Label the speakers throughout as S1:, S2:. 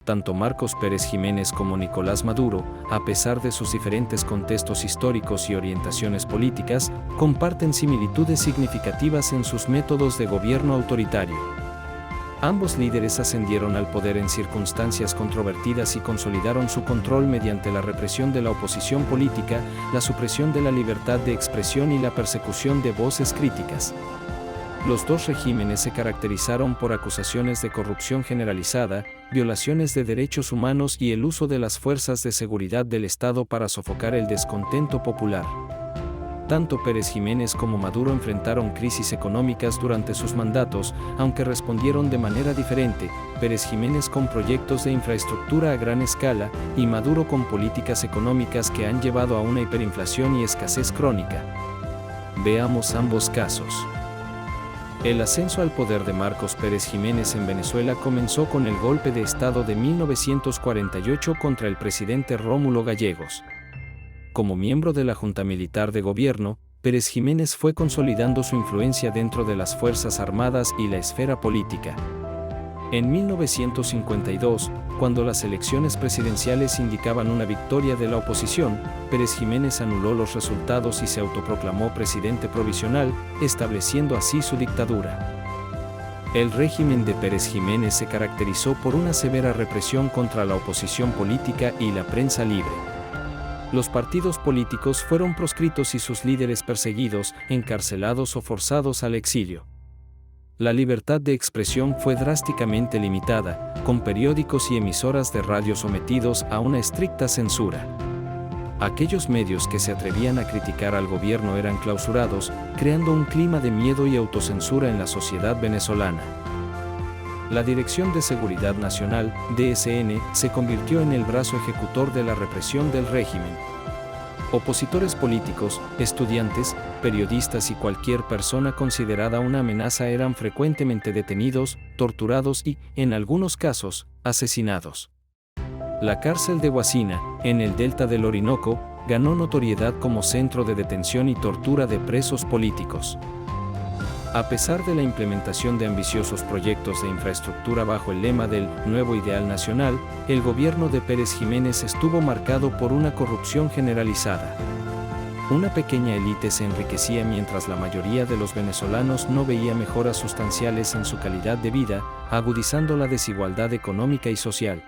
S1: Tanto Marcos Pérez Jiménez como Nicolás Maduro, a pesar de sus diferentes contextos históricos y orientaciones políticas, comparten similitudes significativas en sus métodos de gobierno autoritario. Ambos líderes ascendieron al poder en circunstancias controvertidas y consolidaron su control mediante la represión de la oposición política, la supresión de la libertad de expresión y la persecución de voces críticas. Los dos regímenes se caracterizaron por acusaciones de corrupción generalizada, violaciones de derechos humanos y el uso de las fuerzas de seguridad del Estado para sofocar el descontento popular. Tanto Pérez Jiménez como Maduro enfrentaron crisis económicas durante sus mandatos, aunque respondieron de manera diferente, Pérez Jiménez con proyectos de infraestructura a gran escala y Maduro con políticas económicas que han llevado a una hiperinflación y escasez crónica. Veamos ambos casos. El ascenso al poder de Marcos Pérez Jiménez en Venezuela comenzó con el golpe de Estado de 1948 contra el presidente Rómulo Gallegos. Como miembro de la Junta Militar de Gobierno, Pérez Jiménez fue consolidando su influencia dentro de las Fuerzas Armadas y la esfera política. En 1952, cuando las elecciones presidenciales indicaban una victoria de la oposición, Pérez Jiménez anuló los resultados y se autoproclamó presidente provisional, estableciendo así su dictadura. El régimen de Pérez Jiménez se caracterizó por una severa represión contra la oposición política y la prensa libre. Los partidos políticos fueron proscritos y sus líderes perseguidos, encarcelados o forzados al exilio. La libertad de expresión fue drásticamente limitada, con periódicos y emisoras de radio sometidos a una estricta censura. Aquellos medios que se atrevían a criticar al gobierno eran clausurados, creando un clima de miedo y autocensura en la sociedad venezolana. La Dirección de Seguridad Nacional, DSN, se convirtió en el brazo ejecutor de la represión del régimen. Opositores políticos, estudiantes, periodistas y cualquier persona considerada una amenaza eran frecuentemente detenidos, torturados y, en algunos casos, asesinados. La cárcel de Guasina, en el delta del Orinoco, ganó notoriedad como centro de detención y tortura de presos políticos. A pesar de la implementación de ambiciosos proyectos de infraestructura bajo el lema del Nuevo Ideal Nacional, el gobierno de Pérez Jiménez estuvo marcado por una corrupción generalizada. Una pequeña élite se enriquecía mientras la mayoría de los venezolanos no veía mejoras sustanciales en su calidad de vida, agudizando la desigualdad económica y social.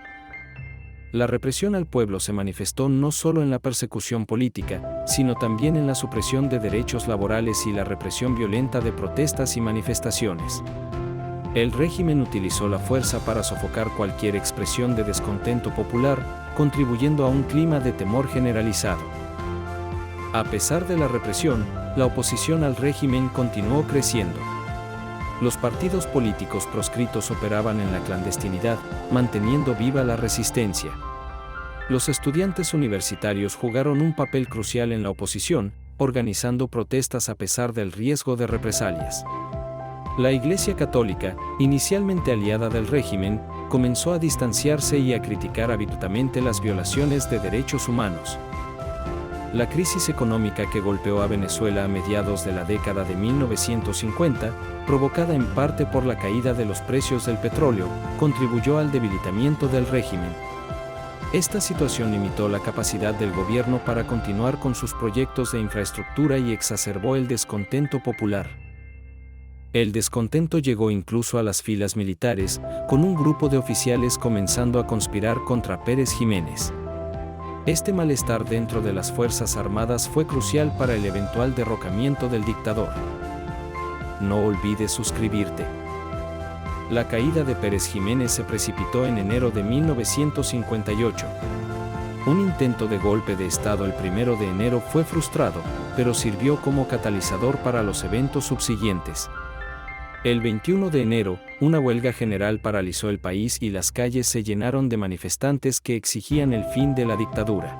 S1: La represión al pueblo se manifestó no solo en la persecución política, sino también en la supresión de derechos laborales y la represión violenta de protestas y manifestaciones. El régimen utilizó la fuerza para sofocar cualquier expresión de descontento popular, contribuyendo a un clima de temor generalizado. A pesar de la represión, la oposición al régimen continuó creciendo. Los partidos políticos proscritos operaban en la clandestinidad, manteniendo viva la resistencia. Los estudiantes universitarios jugaron un papel crucial en la oposición, organizando protestas a pesar del riesgo de represalias. La Iglesia Católica, inicialmente aliada del régimen, comenzó a distanciarse y a criticar abiertamente las violaciones de derechos humanos. La crisis económica que golpeó a Venezuela a mediados de la década de 1950, provocada en parte por la caída de los precios del petróleo, contribuyó al debilitamiento del régimen. Esta situación limitó la capacidad del gobierno para continuar con sus proyectos de infraestructura y exacerbó el descontento popular. El descontento llegó incluso a las filas militares, con un grupo de oficiales comenzando a conspirar contra Pérez Jiménez. Este malestar dentro de las Fuerzas Armadas fue crucial para el eventual derrocamiento del dictador. No olvides suscribirte. La caída de Pérez Jiménez se precipitó en enero de 1958. Un intento de golpe de Estado el 1 de enero fue frustrado, pero sirvió como catalizador para los eventos subsiguientes. El 21 de enero, una huelga general paralizó el país y las calles se llenaron de manifestantes que exigían el fin de la dictadura.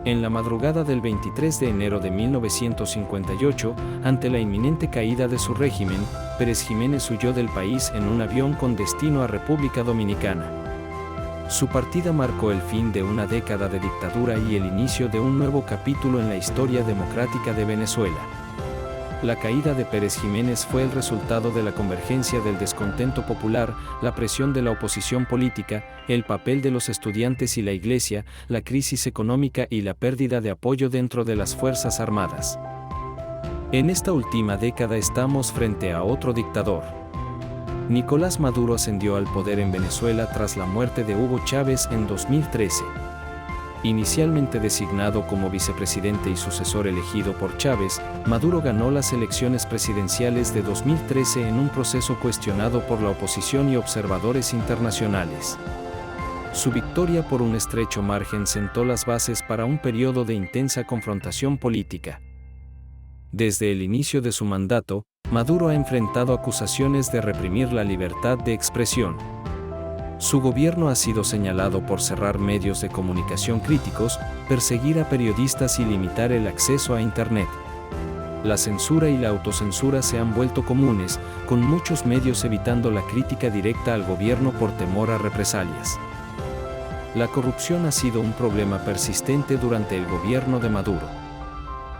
S1: En la madrugada del 23 de enero de 1958, ante la inminente caída de su régimen, Pérez Jiménez huyó del país en un avión con destino a República Dominicana. Su partida marcó el fin de una década de dictadura y el inicio de un nuevo capítulo en la historia democrática de Venezuela. La caída de Pérez Jiménez fue el resultado de la convergencia del descontento popular, la presión de la oposición política, el papel de los estudiantes y la Iglesia, la crisis económica y la pérdida de apoyo dentro de las Fuerzas Armadas. En esta última década estamos frente a otro dictador. Nicolás Maduro ascendió al poder en Venezuela tras la muerte de Hugo Chávez en 2013. Inicialmente designado como vicepresidente y sucesor elegido por Chávez, Maduro ganó las elecciones presidenciales de 2013 en un proceso cuestionado por la oposición y observadores internacionales. Su victoria por un estrecho margen sentó las bases para un periodo de intensa confrontación política. Desde el inicio de su mandato, Maduro ha enfrentado acusaciones de reprimir la libertad de expresión. Su gobierno ha sido señalado por cerrar medios de comunicación críticos, perseguir a periodistas y limitar el acceso a Internet. La censura y la autocensura se han vuelto comunes, con muchos medios evitando la crítica directa al gobierno por temor a represalias. La corrupción ha sido un problema persistente durante el gobierno de Maduro.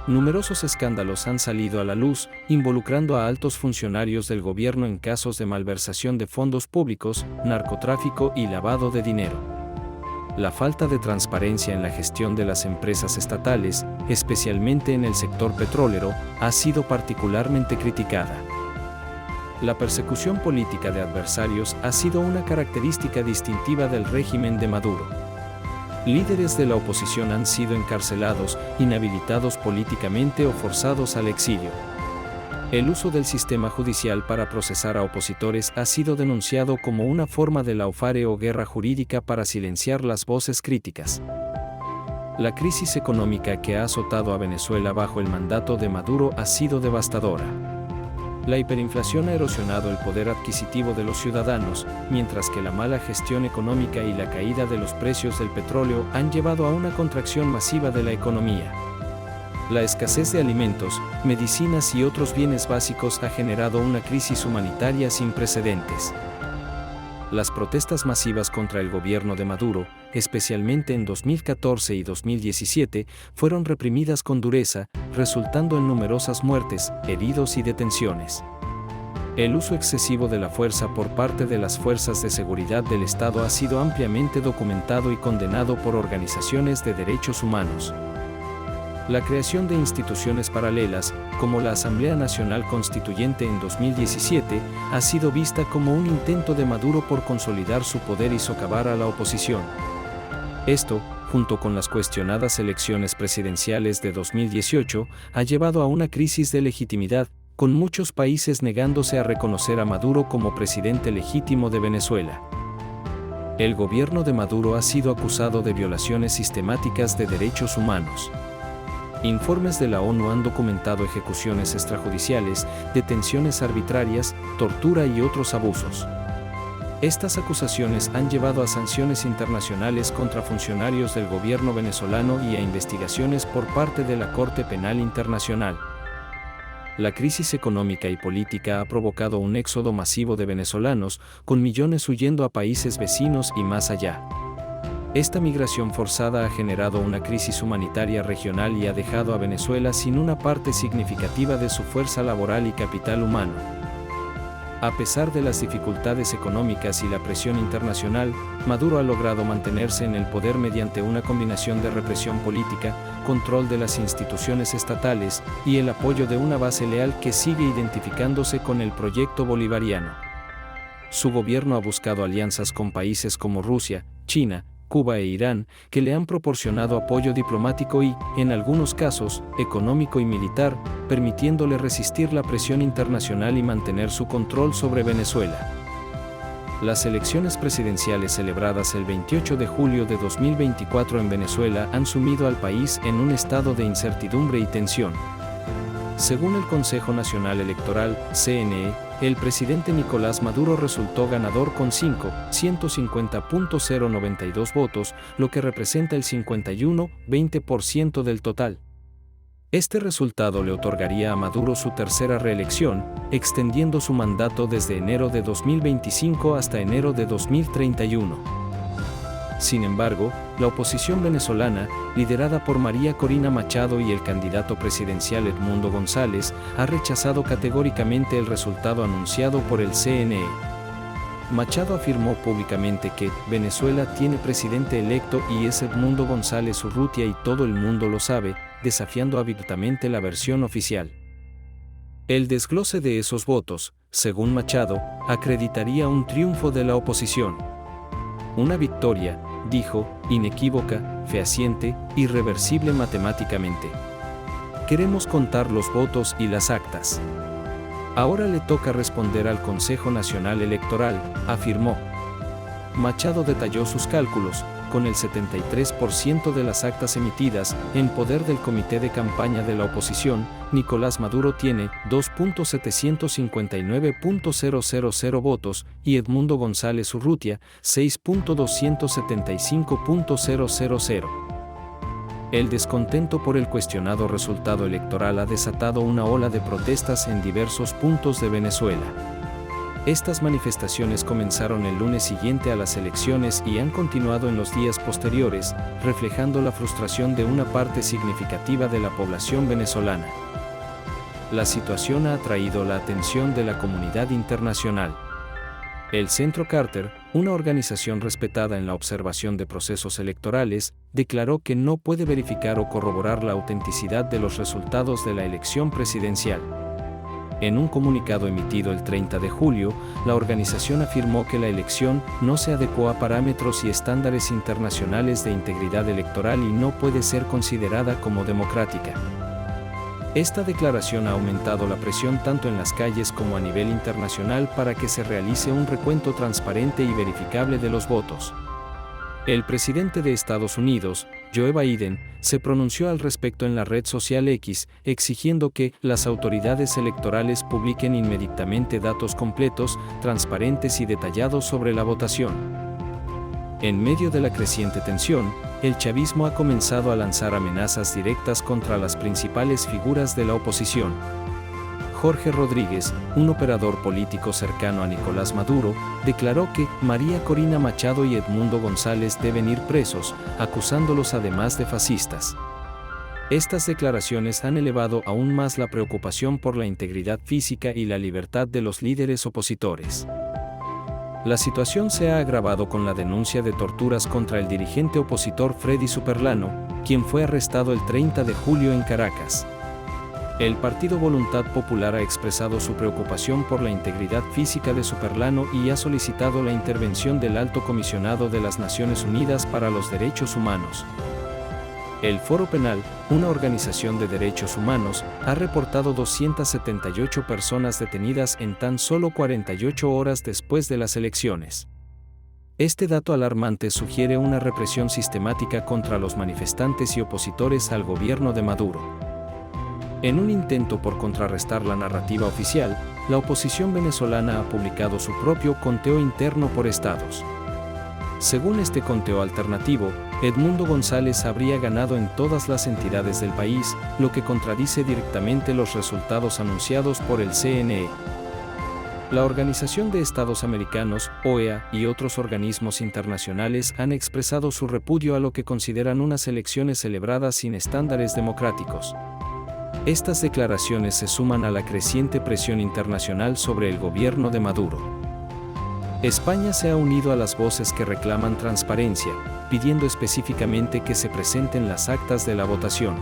S1: Numerosos escándalos han salido a la luz, involucrando a altos funcionarios del gobierno en casos de malversación de fondos públicos, narcotráfico y lavado de dinero. La falta de transparencia en la gestión de las empresas estatales, especialmente en el sector petrolero, ha sido particularmente criticada. La persecución política de adversarios ha sido una característica distintiva del régimen de Maduro. Líderes de la oposición han sido encarcelados, inhabilitados políticamente o forzados al exilio. El uso del sistema judicial para procesar a opositores ha sido denunciado como una forma de lawfare o guerra jurídica para silenciar las voces críticas. La crisis económica que ha azotado a Venezuela bajo el mandato de Maduro ha sido devastadora. La hiperinflación ha erosionado el poder adquisitivo de los ciudadanos, mientras que la mala gestión económica y la caída de los precios del petróleo han llevado a una contracción masiva de la economía. La escasez de alimentos, medicinas y otros bienes básicos ha generado una crisis humanitaria sin precedentes. Las protestas masivas contra el gobierno de Maduro, especialmente en 2014 y 2017, fueron reprimidas con dureza, resultando en numerosas muertes, heridos y detenciones. El uso excesivo de la fuerza por parte de las fuerzas de seguridad del Estado ha sido ampliamente documentado y condenado por organizaciones de derechos humanos. La creación de instituciones paralelas, como la Asamblea Nacional Constituyente en 2017, ha sido vista como un intento de Maduro por consolidar su poder y socavar a la oposición. Esto, junto con las cuestionadas elecciones presidenciales de 2018, ha llevado a una crisis de legitimidad, con muchos países negándose a reconocer a Maduro como presidente legítimo de Venezuela. El gobierno de Maduro ha sido acusado de violaciones sistemáticas de derechos humanos. Informes de la ONU han documentado ejecuciones extrajudiciales, detenciones arbitrarias, tortura y otros abusos. Estas acusaciones han llevado a sanciones internacionales contra funcionarios del gobierno venezolano y a investigaciones por parte de la Corte Penal Internacional. La crisis económica y política ha provocado un éxodo masivo de venezolanos, con millones huyendo a países vecinos y más allá. Esta migración forzada ha generado una crisis humanitaria regional y ha dejado a Venezuela sin una parte significativa de su fuerza laboral y capital humano. A pesar de las dificultades económicas y la presión internacional, Maduro ha logrado mantenerse en el poder mediante una combinación de represión política, control de las instituciones estatales y el apoyo de una base leal que sigue identificándose con el proyecto bolivariano. Su gobierno ha buscado alianzas con países como Rusia, China, Cuba e Irán, que le han proporcionado apoyo diplomático y, en algunos casos, económico y militar, permitiéndole resistir la presión internacional y mantener su control sobre Venezuela. Las elecciones presidenciales celebradas el 28 de julio de 2024 en Venezuela han sumido al país en un estado de incertidumbre y tensión. Según el Consejo Nacional Electoral, CNE, el presidente Nicolás Maduro resultó ganador con 550.092 votos, lo que representa el 51,20% del total. Este resultado le otorgaría a Maduro su tercera reelección, extendiendo su mandato desde enero de 2025 hasta enero de 2031. Sin embargo, la oposición venezolana, liderada por María Corina Machado y el candidato presidencial Edmundo González, ha rechazado categóricamente el resultado anunciado por el CNE. Machado afirmó públicamente que Venezuela tiene presidente electo y es Edmundo González Urrutia y todo el mundo lo sabe, desafiando abiertamente la versión oficial. El desglose de esos votos, según Machado, acreditaría un triunfo de la oposición. Una victoria, dijo, inequívoca, fehaciente, irreversible matemáticamente. Queremos contar los votos y las actas. Ahora le toca responder al Consejo Nacional Electoral, afirmó. Machado detalló sus cálculos, con el 73% de las actas emitidas en poder del comité de campaña de la oposición, Nicolás Maduro tiene 2.759.000 votos y Edmundo González Urrutia 6.275.000. El descontento por el cuestionado resultado electoral ha desatado una ola de protestas en diversos puntos de Venezuela. Estas manifestaciones comenzaron el lunes siguiente a las elecciones y han continuado en los días posteriores, reflejando la frustración de una parte significativa de la población venezolana. La situación ha atraído la atención de la comunidad internacional. El Centro Carter, una organización respetada en la observación de procesos electorales, declaró que no puede verificar o corroborar la autenticidad de los resultados de la elección presidencial. En un comunicado emitido el 30 de julio, la organización afirmó que la elección no se adecuó a parámetros y estándares internacionales de integridad electoral y no puede ser considerada como democrática. Esta declaración ha aumentado la presión tanto en las calles como a nivel internacional para que se realice un recuento transparente y verificable de los votos. El presidente de Estados Unidos, Joe Biden, se pronunció al respecto en la red social X, exigiendo que las autoridades electorales publiquen inmediatamente datos completos, transparentes y detallados sobre la votación. En medio de la creciente tensión, el chavismo ha comenzado a lanzar amenazas directas contra las principales figuras de la oposición. Jorge Rodríguez, un operador político cercano a Nicolás Maduro, declaró que María Corina Machado y Edmundo González deben ir presos, acusándolos además de fascistas. Estas declaraciones han elevado aún más la preocupación por la integridad física y la libertad de los líderes opositores. La situación se ha agravado con la denuncia de torturas contra el dirigente opositor Freddy Superlano, quien fue arrestado el 30 de julio en Caracas. El Partido Voluntad Popular ha expresado su preocupación por la integridad física de Superlano y ha solicitado la intervención del Alto Comisionado de las Naciones Unidas para los Derechos Humanos. El Foro Penal, una organización de derechos humanos, ha reportado 278 personas detenidas en tan solo 48 horas después de las elecciones. Este dato alarmante sugiere una represión sistemática contra los manifestantes y opositores al gobierno de Maduro. En un intento por contrarrestar la narrativa oficial, la oposición venezolana ha publicado su propio conteo interno por estados. Según este conteo alternativo, Edmundo González habría ganado en todas las entidades del país, lo que contradice directamente los resultados anunciados por el CNE. La Organización de Estados Americanos, OEA, y otros organismos internacionales han expresado su repudio a lo que consideran unas elecciones celebradas sin estándares democráticos. Estas declaraciones se suman a la creciente presión internacional sobre el gobierno de Maduro. España se ha unido a las voces que reclaman transparencia, pidiendo específicamente que se presenten las actas de la votación.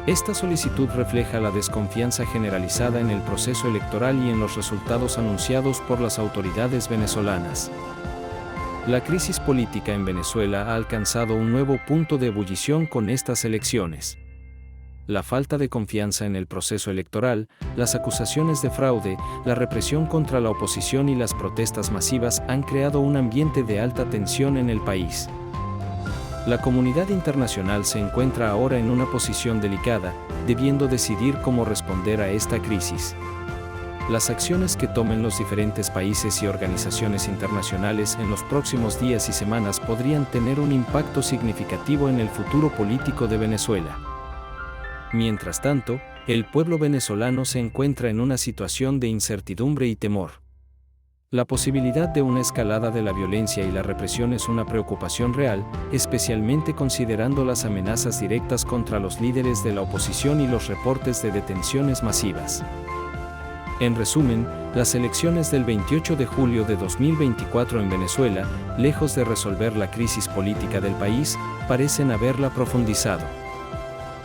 S1: Esta solicitud refleja la desconfianza generalizada en el proceso electoral y en los resultados anunciados por las autoridades venezolanas. La crisis política en Venezuela ha alcanzado un nuevo punto de ebullición con estas elecciones. La falta de confianza en el proceso electoral, las acusaciones de fraude, la represión contra la oposición y las protestas masivas han creado un ambiente de alta tensión en el país. La comunidad internacional se encuentra ahora en una posición delicada, debiendo decidir cómo responder a esta crisis. Las acciones que tomen los diferentes países y organizaciones internacionales en los próximos días y semanas podrían tener un impacto significativo en el futuro político de Venezuela. Mientras tanto, el pueblo venezolano se encuentra en una situación de incertidumbre y temor. La posibilidad de una escalada de la violencia y la represión es una preocupación real, especialmente considerando las amenazas directas contra los líderes de la oposición y los reportes de detenciones masivas. En resumen, las elecciones del 28 de julio de 2024 en Venezuela, lejos de resolver la crisis política del país, parecen haberla profundizado.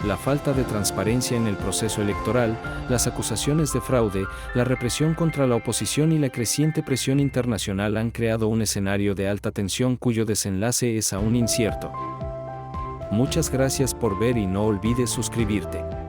S1: La falta de transparencia en el proceso electoral, las acusaciones de fraude, la represión contra la oposición y la creciente presión internacional han creado un escenario de alta tensión cuyo desenlace es aún incierto. Muchas gracias por ver y no olvides suscribirte.